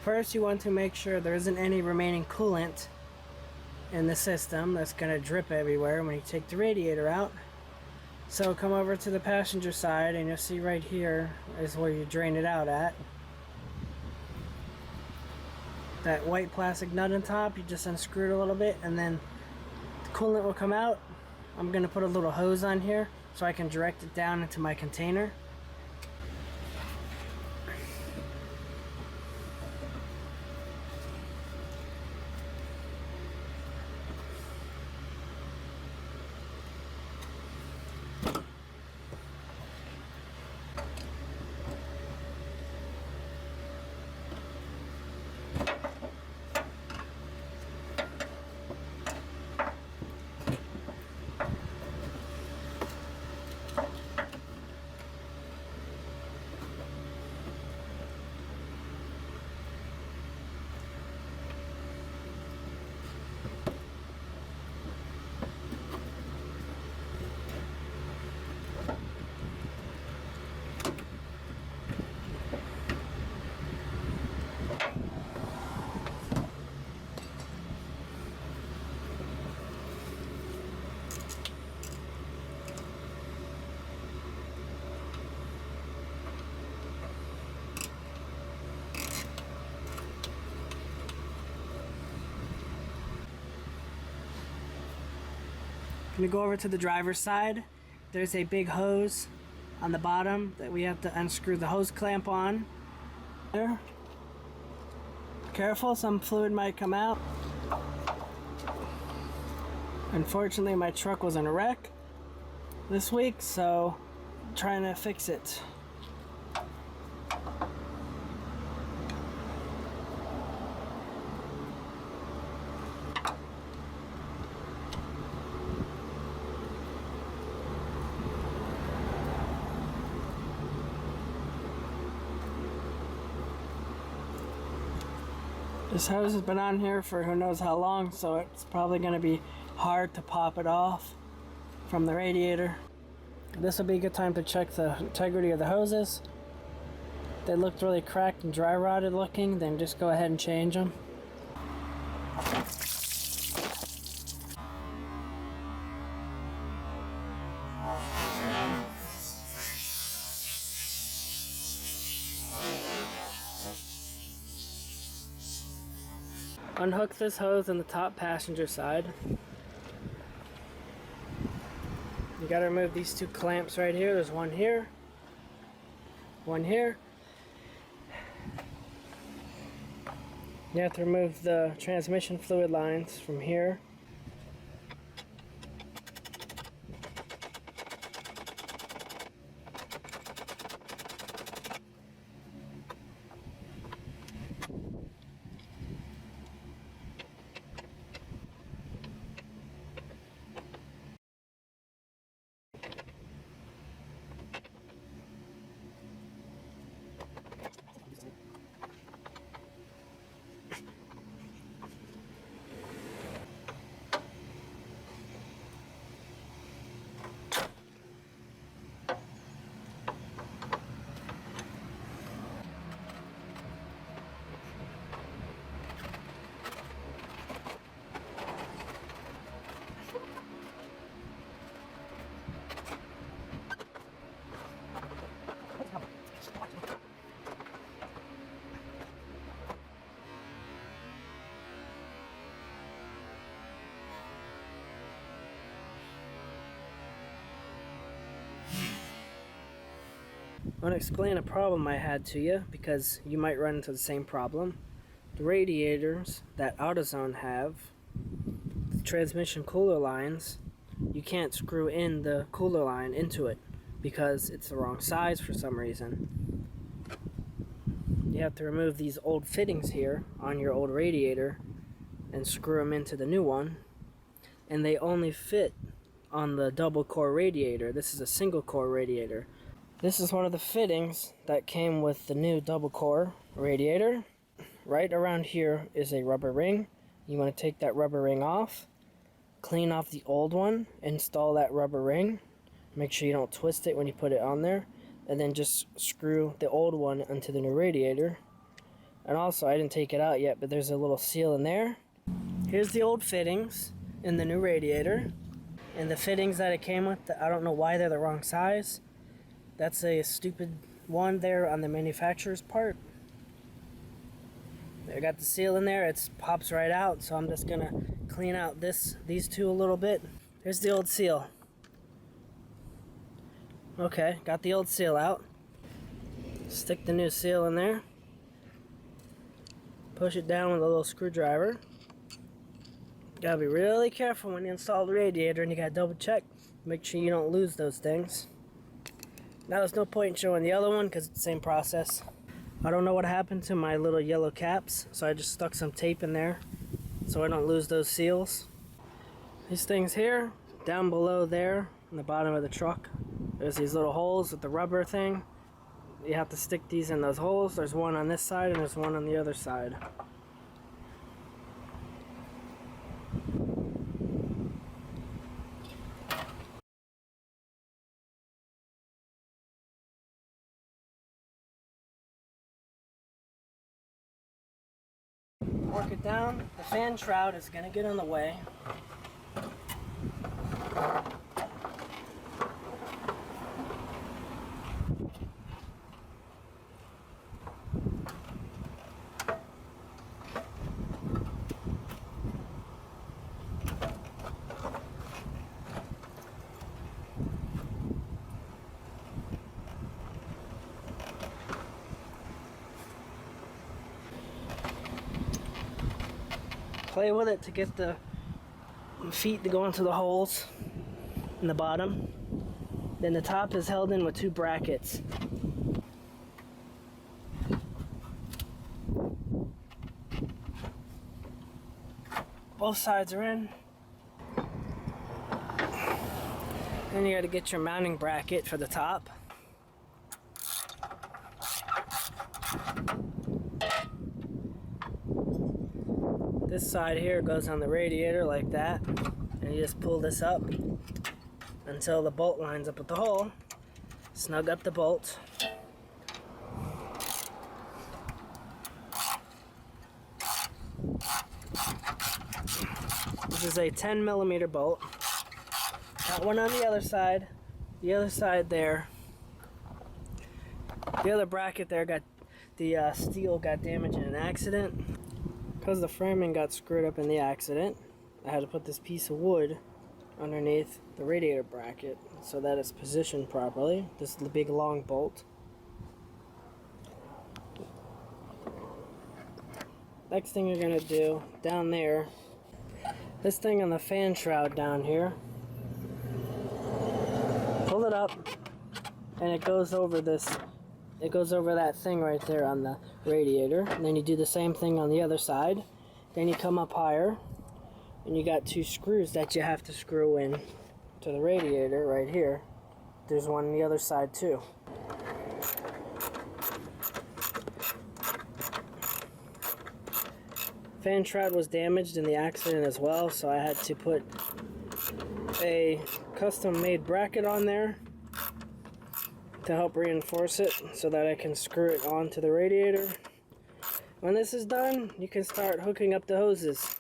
First, you want to make sure there isn't any remaining coolant in the system that's going to drip everywhere when you take the radiator out. So come over to the passenger side and you'll see right here is where you drain it out at. That white plastic nut on top, you just unscrew it a little bit and then the coolant will come out. I'm going to put a little hose on here so I can direct it down into my container. I'm going to go over to the driver's side. There's a big hose on the bottom that we have to unscrew the hose clamp on. There. Careful, some fluid might come out. Unfortunately, my truck was in a wreck this week, so I'm trying to fix it. This hose has been on here for who knows how long, so it's probably going to be hard to pop it off from the radiator. This will be a good time to check the integrity of the hoses. If they looked really cracked and dry rotted looking, then just go ahead and change them. Unhook this hose on the top passenger side. You gotta remove these two clamps right here. There's one here, one here. You have to remove the transmission fluid lines from here. I want to explain a problem I had to you because you might run into the same problem. The radiators that AutoZone have, the transmission cooler lines, you can't screw in the cooler line into it because it's the wrong size for some reason. You have to remove these old fittings here on your old radiator and screw them into the new one, and they only fit on the double core radiator. This is a single core radiator. This is one of the fittings that came with the new double core radiator. Right around here is a rubber ring. You want to take that rubber ring off, clean off the old one, install that rubber ring. Make sure you don't twist it when you put it on there, and then just screw the old one onto the new radiator. And also, I didn't take it out yet, but there's a little seal in there. Here's the old fittings in the new radiator. And the fittings that it came with, I don't know why they're the wrong size. That's a stupid one there on the manufacturer's part. I got the seal in there, it pops right out, so I'm just gonna clean out these two a little bit. Here's the old seal. Okay, got the old seal out. Stick the new seal in there. Push it down with a little screwdriver. Gotta be really careful when you install the radiator, and you gotta double check. Make sure you don't lose those things. Now there's no point in showing the other one because it's the same process. I don't know what happened to my little yellow caps, so I just stuck some tape in there so I don't lose those seals. These things here, down below there, in the bottom of the truck, there's these little holes with the rubber thing. You have to stick these in those holes. There's one on this side and there's one on the other side. Work it down. The fan shroud is going to get in the way. Play with it to get the feet to go into the holes in the bottom. Then the top is held in with two brackets. Both sides are in. Then you got to get your mounting bracket for the top. This side here goes on the radiator like that, and you just pull this up until the bolt lines up with the hole. Snug up the bolt. This is a 10mm bolt. Got one on the other side there. The other bracket there got the steel got damaged in an accident. Because the framing got screwed up in the accident, I had to put this piece of wood underneath the radiator bracket so that it's positioned properly. This is the big long bolt. Next thing you're going to do down there, this thing on the fan shroud down here, pull it up and it goes over this. It goes over that thing right there on the radiator. And then you do the same thing on the other side. Then you come up higher and you got two screws that you have to screw in to the radiator right here. There's one on the other side too. Fan shroud was damaged in the accident as well, so I had to put a custom made bracket on there to help reinforce it so that I can screw it onto the radiator. When this is done, you can start hooking up the hoses.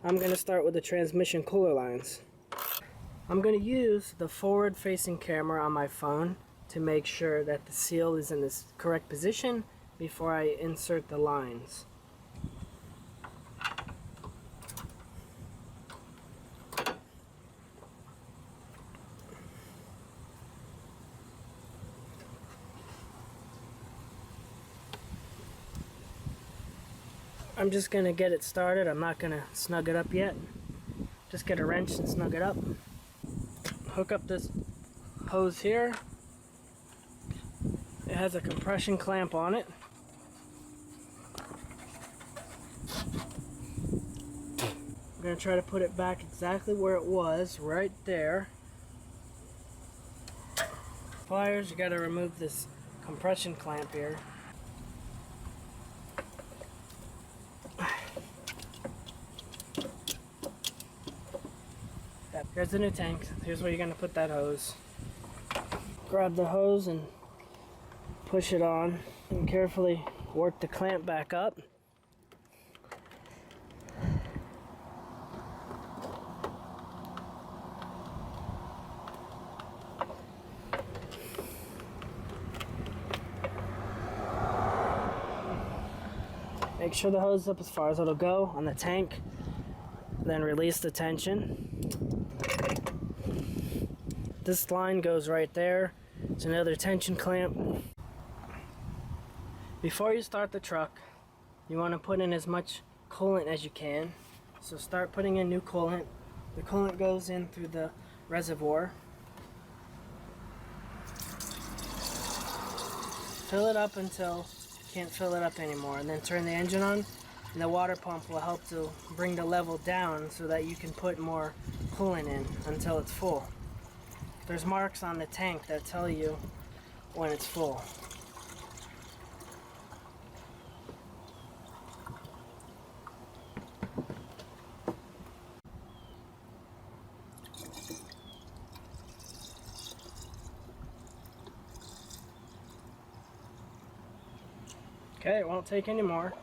I'm going to start with the transmission cooler lines. I'm going to use the forward facing camera on my phone to make sure that the seal is in the correct position before I insert the lines. I'm just going to get it started. I'm not going to snug it up yet. Just get a wrench and snug it up. Hook up this hose here. It has a compression clamp on it. I'm going to try to put it back exactly where it was, right there. Pliers, you got to remove this compression clamp here. Here's the new tank. Here's where you're going to put that hose. Grab the hose and push it on. And carefully Work the clamp back up. Make sure the hose is up as far as it'll go on the tank. Then release the tension. This line goes right there. It's another tension clamp. Before you start the truck, you want to put in as much coolant as you can. So start putting in new coolant. The coolant goes in through the reservoir. Fill it up until you can't fill it up anymore, and then turn the engine on, and the water pump will help to bring the level down so that you can put more coolant in until it's full. There's marks on the tank that tell you when it's full. Okay, it won't take any more.